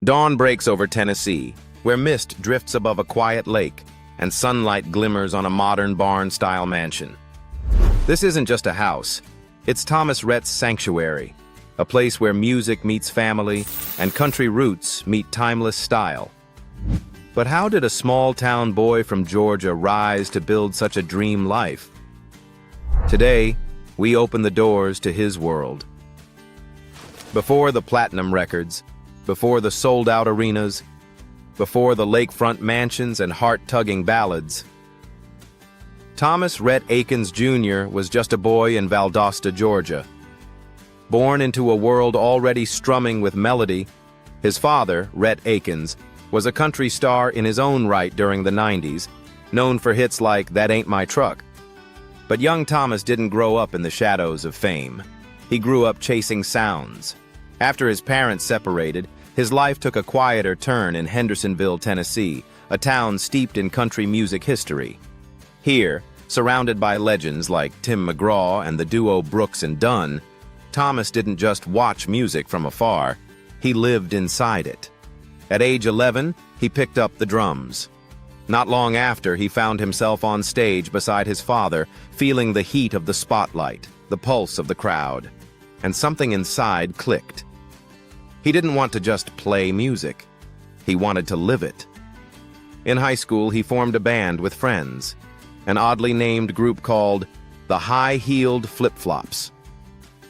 Dawn breaks over Tennessee, where mist drifts above a quiet lake and sunlight glimmers on a modern barn-style mansion. This isn't just a house. It's Thomas Rhett's sanctuary, a place where music meets family and country roots meet timeless style. But how did a small-town boy from Georgia rise to build such a dream life? Today, we open the doors to his world. Before the platinum records, before the sold-out arenas, before the lakefront mansions and heart-tugging ballads, Thomas Rhett Akins Jr. was just a boy in Valdosta, Georgia. Born into a world already strumming with melody, his father, Rhett Akins, was a country star in his own right during the 90s, known for hits like That Ain't My Truck. But young Thomas didn't grow up in the shadows of fame. He grew up chasing sounds. After his parents separated, his life took a quieter turn in Hendersonville, Tennessee, a town steeped in country music history. Here, surrounded by legends like Tim McGraw and the duo Brooks and Dunn, Thomas didn't just watch music from afar, he lived inside it. At age 11, he picked up the drums. Not long after, he found himself on stage beside his father, feeling the heat of the spotlight, the pulse of the crowd. And something inside clicked. He didn't want to just play music. He wanted to live it. In high school, he formed a band with friends, an oddly named group called the High-Heeled Flip-Flops.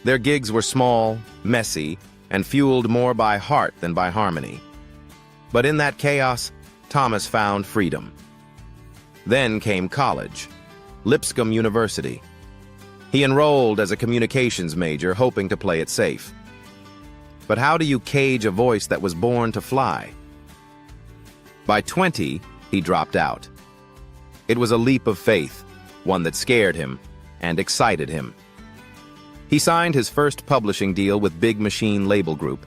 Their gigs were small, messy, and fueled more by heart than by harmony. But in that chaos, Thomas found freedom. Then came college, Lipscomb University. He enrolled as a communications major, hoping to play it safe. But how do you cage a voice that was born to fly? By 20, he dropped out. It was a leap of faith, one that scared him and excited him. He signed his first publishing deal with Big Machine Label Group,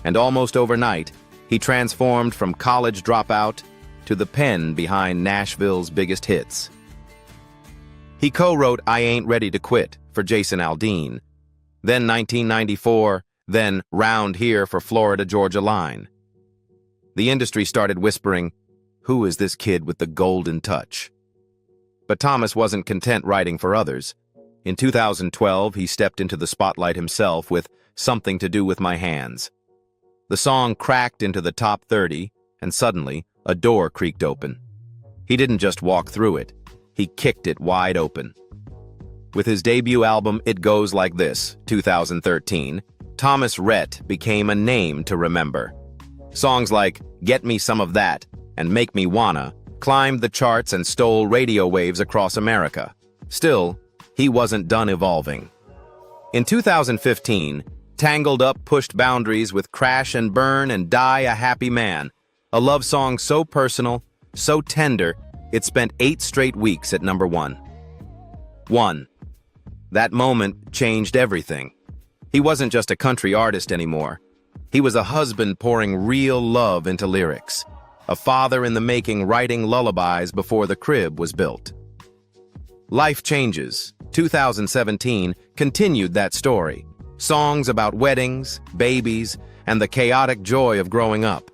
and almost overnight, he transformed from college dropout to the pen behind Nashville's biggest hits. He co-wrote I Ain't Ready to Quit for Jason Aldean, then 1994, then Round Here for Florida Georgia Line. The industry started whispering, "Who is this kid with the golden touch?" But Thomas wasn't content writing for others. In 2012, he stepped into the spotlight himself with Something to Do with My Hands. The song cracked into the top 30, and suddenly, a door creaked open. He didn't just walk through it, he kicked it wide open. With his debut album It Goes Like This, 2013, Thomas Rhett became a name to remember. Songs like Get Me Some of That and Make Me Wanna climbed the charts and stole radio waves across America. Still, he wasn't done evolving. In 2015, Tangled Up pushed boundaries with Crash and Burn and Die a Happy Man, a love song so personal, so tender, it spent 8 straight weeks at number 1. That moment changed everything. He wasn't just a country artist anymore. He was a husband pouring real love into lyrics, a father in the making writing lullabies before the crib was built. Life Changes, 2017, continued that story. Songs about weddings, babies, and the chaotic joy of growing up.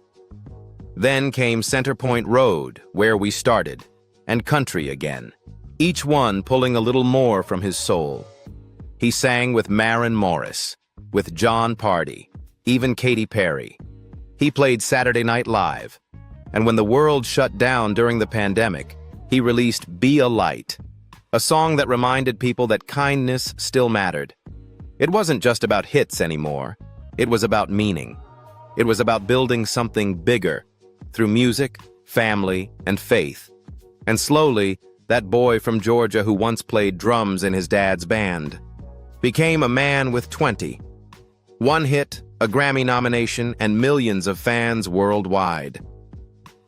Then came Centerpoint Road, Where We Started, and Country Again, each one pulling a little more from his soul. He sang with Maren Morris, with John Pardy, even Katy Perry. He played Saturday Night Live, and when the world shut down during the pandemic, he released Be a Light, a song that reminded people that kindness still mattered. It wasn't just about hits anymore. It was about meaning. It was about building something bigger through music, family, and faith. And slowly, that boy from Georgia who once played drums in his dad's band became a man with 20. One hit, a Grammy nomination, and millions of fans worldwide.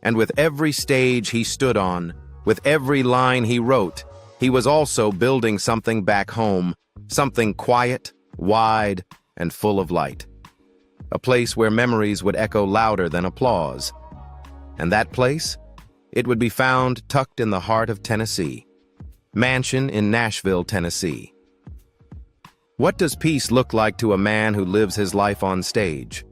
And with every stage he stood on, with every line he wrote, he was also building something back home, something quiet, wide, and full of light. A place where memories would echo louder than applause. And that place? It would be found tucked in the heart of Tennessee. Mansion in Nashville, Tennessee. What does peace look like to a man who lives his life on stage?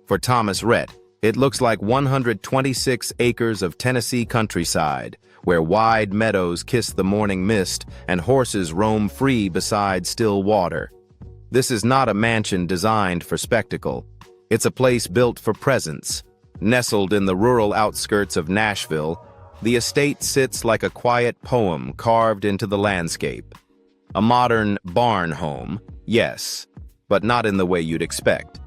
For Thomas Rhett, It looks like 126 acres of Tennessee countryside, where wide meadows kiss the morning mist and horses roam free beside still water. This is not a mansion designed for spectacle. It's a place built for presence. Nestled in the rural outskirts of Nashville, the estate sits like a quiet poem carved into the landscape. A modern barn home, yes, but not in the way you'd expect.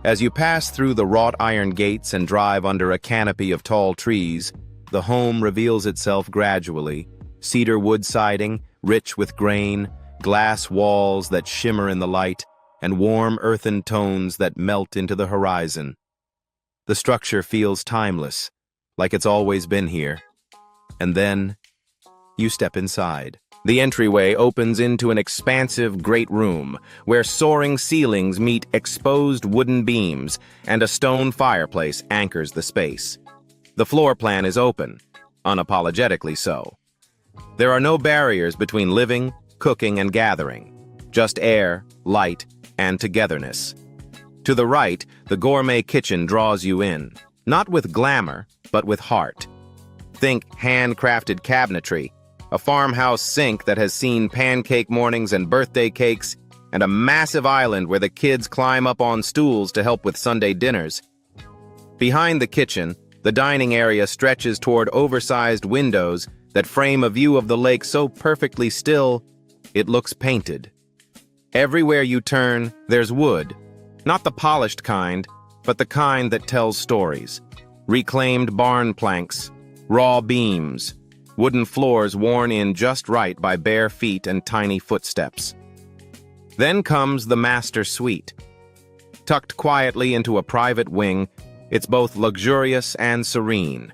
As you pass through the wrought iron gates and drive under a canopy of tall trees, the home reveals itself gradually. Cedar wood siding, rich with grain, glass walls that shimmer in the light, and warm earthen tones that melt into the horizon. The structure feels timeless, like it's always been here. And then, you step inside. The entryway opens into an expansive great room, where soaring ceilings meet exposed wooden beams, and a stone fireplace anchors the space. The floor plan is open, unapologetically so. There are no barriers between living, cooking, and gathering. Just air, light, and togetherness. To the right, the gourmet kitchen draws you in, not with glamour, but with heart. Think handcrafted cabinetry, a farmhouse sink that has seen pancake mornings and birthday cakes, and a massive island where the kids climb up on stools to help with Sunday dinners. Behind the kitchen, the dining area stretches toward oversized windows that frame a view of the lake so perfectly still, it looks painted. Everywhere you turn, there's wood. Not the polished kind, but the kind that tells stories. Reclaimed barn planks, raw beams, wooden floors worn in just right by bare feet and tiny footsteps. Then comes the master suite. Tucked quietly into a private wing, it's both luxurious and serene.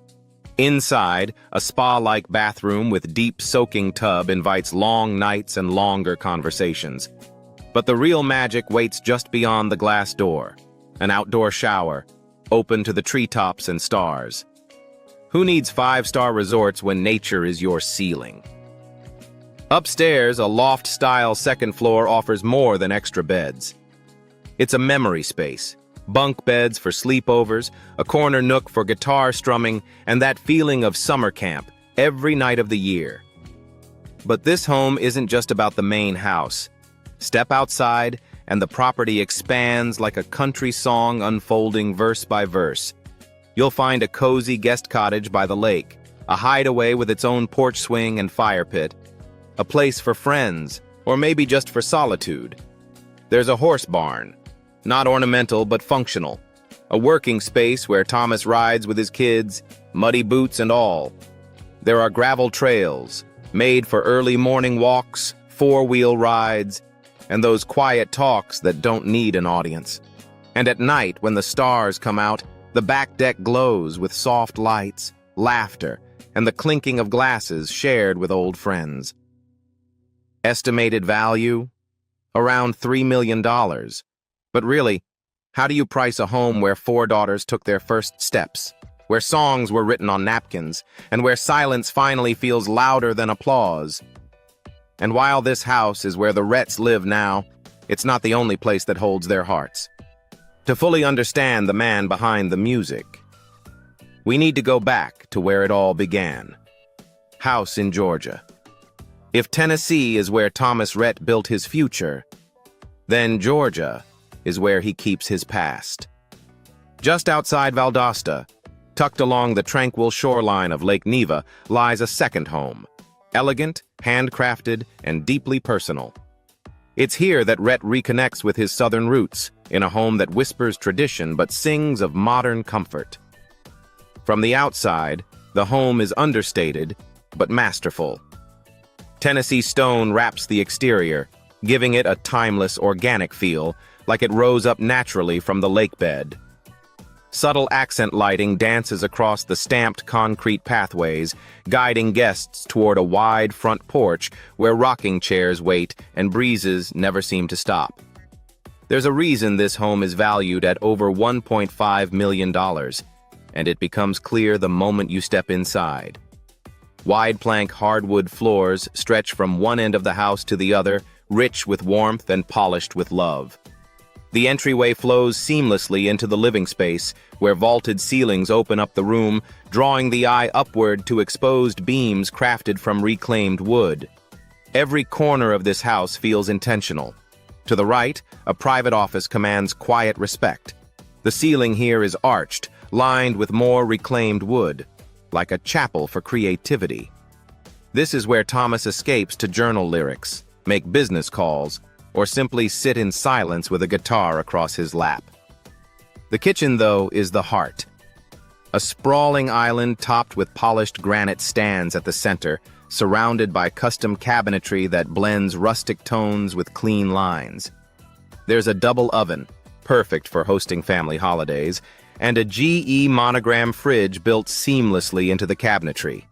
Inside, a spa-like bathroom with deep soaking tub invites long nights and longer conversations. But the real magic waits just beyond the glass door, an outdoor shower, open to the treetops and stars. Who needs five-star resorts when nature is your ceiling? Upstairs, a loft-style second floor offers more than extra beds. It's a memory space, bunk beds for sleepovers, a corner nook for guitar strumming, and that feeling of summer camp every night of the year. But this home isn't just about the main house. Step outside, and the property expands like a country song unfolding verse by verse. You'll find a cozy guest cottage by the lake, a hideaway with its own porch swing and fire pit, a place for friends, or maybe just for solitude. There's a horse barn, not ornamental but functional, a working space where Thomas rides with his kids, muddy boots and all. There are gravel trails, made for early morning walks, four-wheel rides, and those quiet talks that don't need an audience. And at night, when the stars come out, the back deck glows with soft lights, laughter, and the clinking of glasses shared with old friends. Estimated value? Around $3 million. But really, how do you price a home where four daughters took their first steps, where songs were written on napkins, and where silence finally feels louder than applause? And while this house is where the Retts live now, it's not the only place that holds their hearts. To fully understand the man behind the music, we need to go back to where it all began. House in Georgia. If Tennessee is where Thomas Rhett built his future, then Georgia is where he keeps his past. Just outside Valdosta, tucked along the tranquil shoreline of Lake Neva, lies a second home. Elegant, handcrafted, and deeply personal. It's here that Rhett reconnects with his southern roots, in a home that whispers tradition but sings of modern comfort. From the outside, the home is understated but masterful. Tennessee stone wraps the exterior, giving it a timeless, organic feel, like it rose up naturally from the lake bed. Subtle accent lighting dances across the stamped concrete pathways, guiding guests toward a wide front porch where rocking chairs wait and breezes never seem to stop. There's a reason this home is valued at over $1.5 million, and it becomes clear the moment you step inside. Wide plank hardwood floors stretch from one end of the house to the other, rich with warmth and polished with love. The entryway flows seamlessly into the living space, where vaulted ceilings open up the room, drawing the eye upward to exposed beams crafted from reclaimed wood. Every corner of this house feels intentional. To the right, a private office commands quiet respect. The ceiling here is arched, lined with more reclaimed wood, like a chapel for creativity. This is where Thomas escapes to journal lyrics, make business calls, or simply sit in silence with a guitar across his lap. The kitchen, though, is the heart. A sprawling island topped with polished granite stands at the center, surrounded by custom cabinetry that blends rustic tones with clean lines. There's a double oven, perfect for hosting family holidays, and a GE monogram fridge built seamlessly into the cabinetry.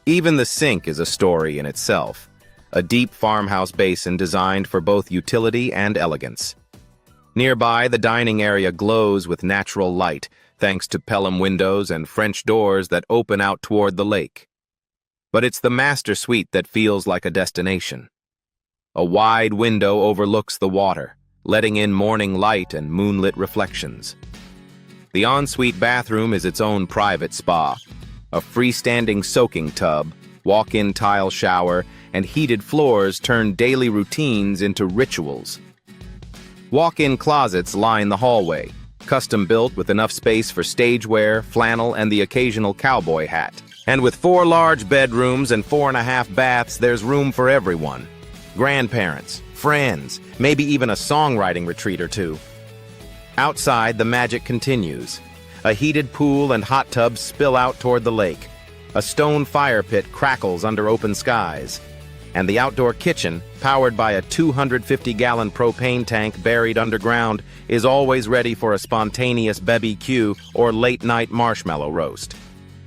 Even the sink is a story in itself, a deep farmhouse basin designed for both utility and elegance. Nearby, the dining area glows with natural light, thanks to Pelham windows and French doors that open out toward the lake. But it's the master suite that feels like a destination. A wide window overlooks the water, letting in morning light and moonlit reflections. The ensuite bathroom is its own private spa, a freestanding soaking tub, walk-in tile shower, and heated floors turn daily routines into rituals. Walk-in closets line the hallway, custom-built with enough space for stagewear, flannel, and the occasional cowboy hat. And with 4 large bedrooms and 4.5 baths, there's room for everyone. Grandparents, friends, maybe even a songwriting retreat or two. Outside, the magic continues. A heated pool and hot tub spill out toward the lake. A stone fire pit crackles under open skies. And the outdoor kitchen, powered by a 250-gallon propane tank buried underground, is always ready for a spontaneous BBQ or late-night marshmallow roast.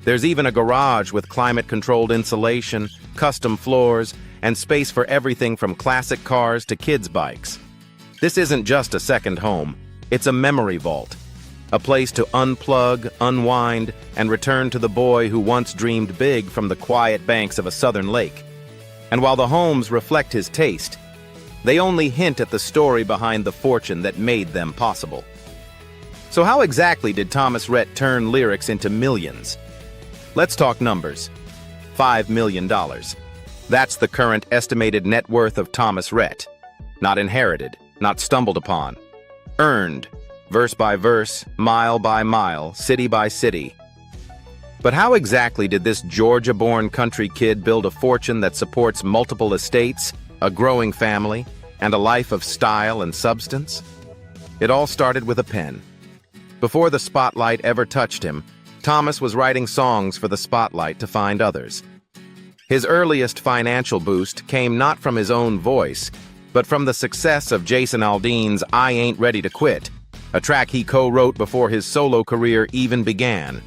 There's even a garage with climate-controlled insulation, custom floors, and space for everything from classic cars to kids' bikes. This isn't just a second home, it's a memory vault. A place to unplug, unwind, and return to the boy who once dreamed big from the quiet banks of a southern lake. And while the homes reflect his taste, they only hint at the story behind the fortune that made them possible. So how exactly did Thomas Rhett turn lyrics into millions? Let's talk numbers. $5 million. That's the current estimated net worth of Thomas Rhett. Not inherited, not stumbled upon. Earned, verse by verse, mile by mile, city by city. But how exactly did this Georgia-born country kid build a fortune that supports multiple estates, a growing family, and a life of style and substance? It all started with a pen. Before the spotlight ever touched him, Thomas was writing songs for the spotlight to find others. His earliest financial boost came not from his own voice, but from the success of Jason Aldean's I Ain't Ready to Quit, a track he co-wrote before his solo career even began.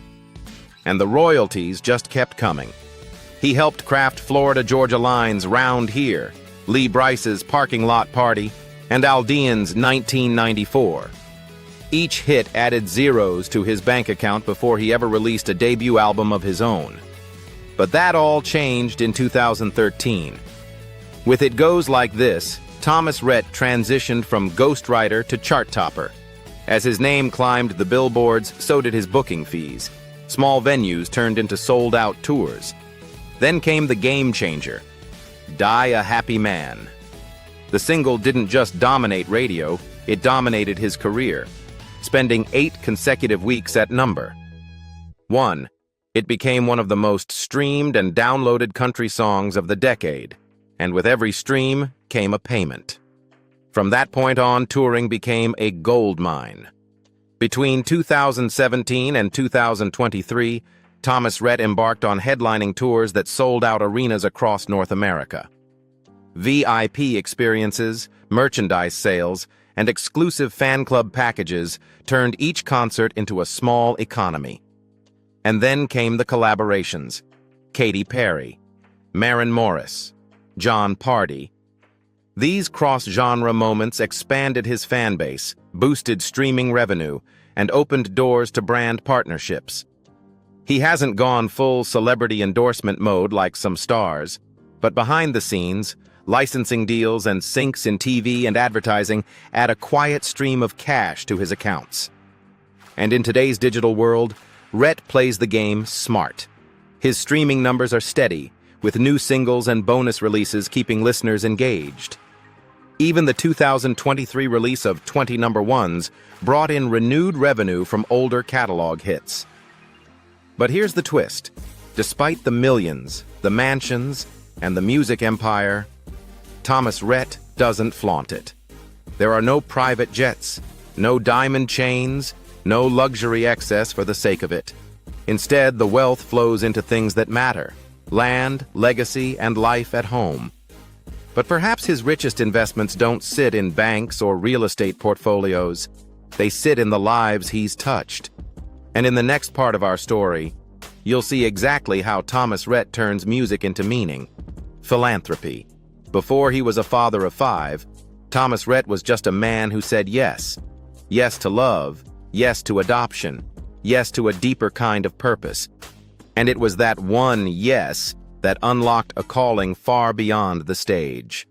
And the royalties just kept coming. He helped craft Florida-Georgia Line's Round Here, Lee Brice's Parking Lot Party, and Aldean's 1994. Each hit added zeros to his bank account before he ever released a debut album of his own. But that all changed in 2013. With It Goes Like This, Thomas Rhett transitioned from ghostwriter to chart topper. As his name climbed the billboards, so did his booking fees. Small venues turned into sold-out tours. Then came the game changer, Die a Happy Man. The single didn't just dominate radio, it dominated his career, spending 8 consecutive weeks at number 1. It became one of the most streamed and downloaded country songs of the decade, and with every stream came a payment. From that point on, touring became a gold mine. Between 2017 and 2023, Thomas Rhett embarked on headlining tours that sold out arenas across North America. VIP experiences, merchandise sales, and exclusive fan club packages turned each concert into a small economy. And then came the collaborations: Katy Perry, Maren Morris, John Pardy. These cross-genre moments expanded his fan base, boosted streaming revenue, and opened doors to brand partnerships. He hasn't gone full celebrity endorsement mode like some stars, but behind the scenes, Licensing deals and syncs in TV and advertising add a quiet stream of cash to his accounts. And in today's digital world, Rhett plays the game smart. His streaming numbers are steady, with new singles and bonus releases keeping listeners engaged. Even the 2023 release of 20 number ones brought in renewed revenue from older catalog hits. But here's the twist. Despite the millions, the mansions, and the music empire, Thomas Rhett doesn't flaunt it. There are no private jets, no diamond chains, no luxury excess for the sake of it. Instead, the wealth flows into things that matter: land, legacy, and life at home. But perhaps his richest investments don't sit in banks or real estate portfolios. They sit in the lives he's touched. And in the next part of our story, you'll see exactly how Thomas Rhett turns music into meaning: philanthropy. Before he was a father of 5, Thomas Rhett was just a man who said yes. Yes to love, yes to adoption, yes to a deeper kind of purpose. And it was that one yes that unlocked a calling far beyond the stage.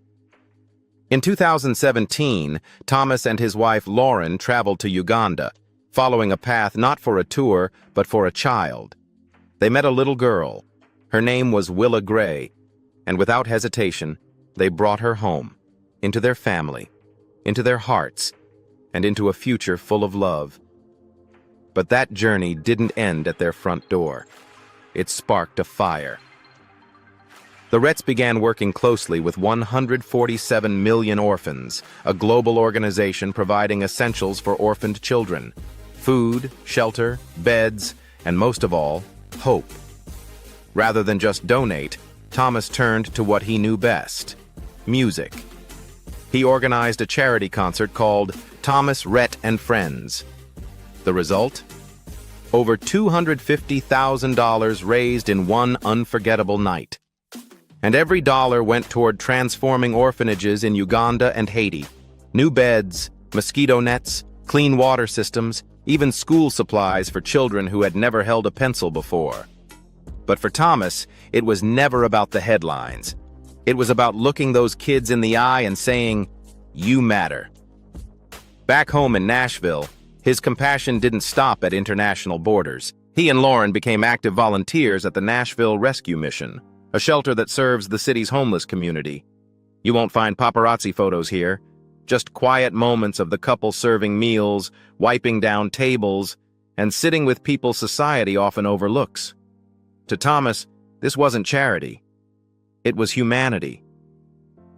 In 2017, Thomas and his wife Lauren traveled to Uganda, following a path not for a tour, but for a child. They met a little girl. Her name was Willa Gray, and without hesitation, they brought her home, into their family, into their hearts, and into a future full of love. But that journey didn't end at their front door. It sparked a fire. The Rhetts began working closely with 147 Million Orphans, a global organization providing essentials for orphaned children: food, shelter, beds, and most of all, hope. Rather than just donate, Thomas turned to what he knew best: music. He organized a charity concert called Thomas Rhett and Friends. The result? Over $250,000 raised in one unforgettable night. And every dollar went toward transforming orphanages in Uganda and Haiti. New beds, mosquito nets, clean water systems, even school supplies for children who had never held a pencil before. But for Thomas, it was never about the headlines. It was about looking those kids in the eye and saying, "You matter." Back home in Nashville, his compassion didn't stop at international borders. He and Lauren became active volunteers at the Nashville Rescue Mission, a shelter that serves the city's homeless community. You won't find paparazzi photos here, just quiet moments of the couple serving meals, wiping down tables, and sitting with people society often overlooks. To Thomas, this wasn't charity. It was humanity.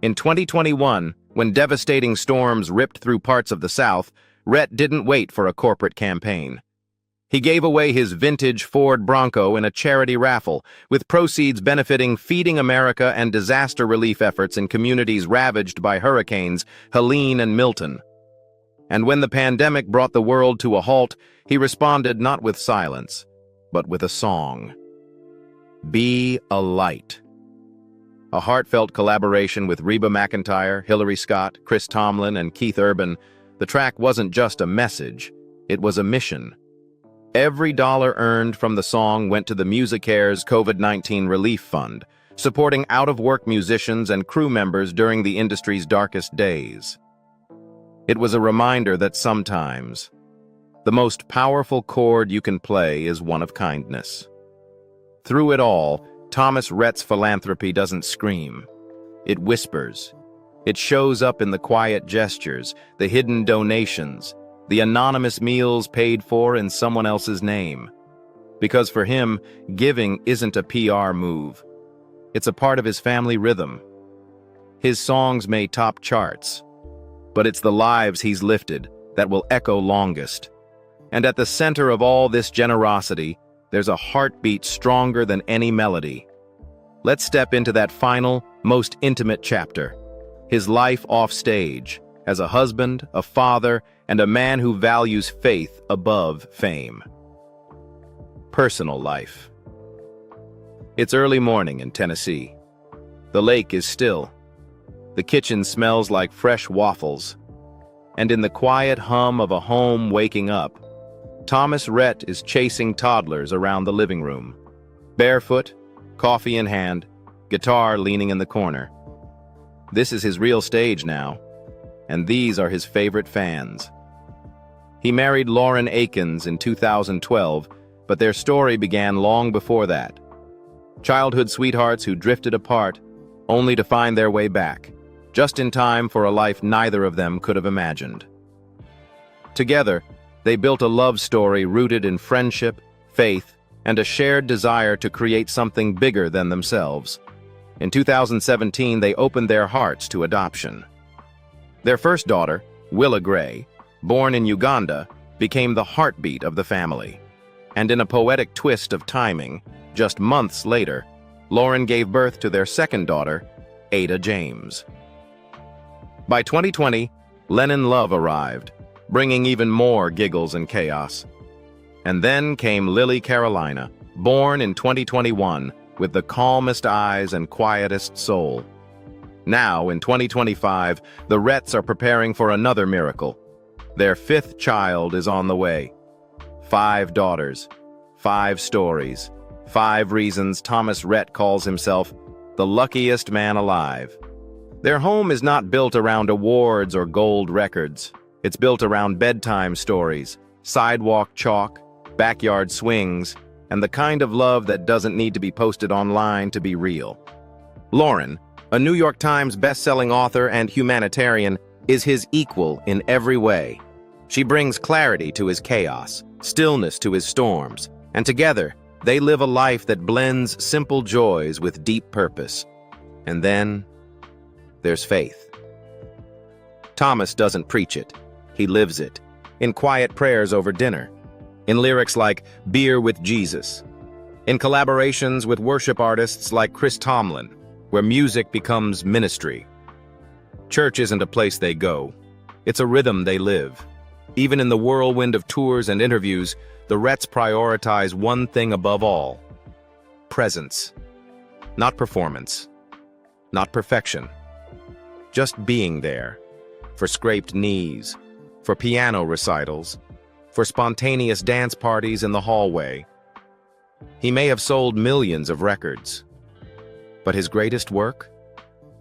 In 2021, when devastating storms ripped through parts of the South, Rhett didn't wait for a corporate campaign. He gave away his vintage Ford Bronco in a charity raffle, with proceeds benefiting Feeding America and disaster relief efforts in communities ravaged by hurricanes Helene and Milton. And when the pandemic brought the world to a halt, he responded not with silence, but with a song. Be a Light. A heartfelt collaboration with Reba McEntire, Hillary Scott, Chris Tomlin, and Keith Urban, the track wasn't just a message, it was a mission. Every dollar earned from the song went to the MusiCares COVID-19 Relief Fund, supporting out-of-work musicians and crew members during the industry's darkest days. It was a reminder that sometimes, the most powerful chord you can play is one of kindness. Through it all, Thomas Rhett's philanthropy doesn't scream. It whispers. It shows up in the quiet gestures, the hidden donations, the anonymous meals paid for in someone else's name. Because for him, giving isn't a PR move. It's a part of his family rhythm. His songs may top charts, but it's the lives he's lifted that will echo longest. And at the center of all this generosity, there's a heartbeat stronger than any melody. Let's step into that final, most intimate chapter. His life off stage, as a husband, a father, and a man who values faith above fame. Personal life. It's early morning in Tennessee. The lake is still. The kitchen smells like fresh waffles. And in the quiet hum of a home waking up, Thomas Rhett is chasing toddlers around the living room. Barefoot, coffee in hand, guitar leaning in the corner. This is his real stage now, and these are his favorite fans. He married Lauren Akins in 2012, but their story began long before that. Childhood sweethearts who drifted apart, only to find their way back, just in time for a life neither of them could have imagined. Together, they built a love story rooted in friendship, faith, and a shared desire to create something bigger than themselves. In 2017, they opened their hearts to adoption. Their first daughter, Willa Gray, born in Uganda, became the heartbeat of the family. And in a poetic twist of timing, just months later, Lauren gave birth to their second daughter, Ada James. By 2020, Lennon Love arrived, bringing even more giggles and chaos. And then came Lily Carolina, born in 2021, with the calmest eyes and quietest soul. Now, in 2025, the Retts are preparing for another miracle. Their fifth child is on the way. 5 daughters, 5 stories, 5 reasons Thomas Rhett calls himself the luckiest man alive. Their home is not built around awards or gold records. It's built around bedtime stories, sidewalk chalk, backyard swings, and the kind of love that doesn't need to be posted online to be real. Lauren, a New York Times best-selling author and humanitarian, is his equal in every way. She brings clarity to his chaos, stillness to his storms, and together, they live a life that blends simple joys with deep purpose. And then, there's faith. Thomas doesn't preach it. He lives it, in quiet prayers over dinner, in lyrics like Beer with Jesus, in collaborations with worship artists like Chris Tomlin, where music becomes ministry. Church isn't a place they go. It's a rhythm they live. Even in the whirlwind of tours and interviews, the Retts prioritize one thing above all: presence. Not performance. Not perfection. Just being there. For scraped knees. For piano recitals. For spontaneous dance parties in the hallway. He may have sold millions of records. But his greatest work?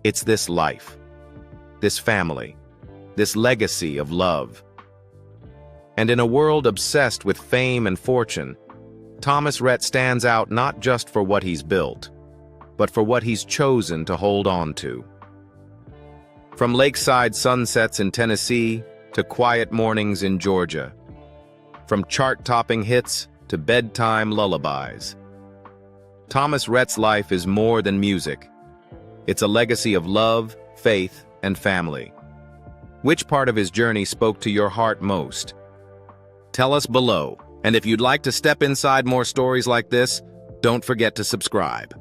It's this life. This family. This legacy of love. And in a world obsessed with fame and fortune, Thomas Rhett stands out not just for what he's built, but for what he's chosen to hold on to. From lakeside sunsets in Tennessee to quiet mornings in Georgia, from chart-topping hits to bedtime lullabies, Thomas Rhett's life is more than music. It's a legacy of love, faith, and family. Which part of his journey spoke to your heart most? Tell us below, and if you'd like to step inside more stories like this, don't forget to subscribe.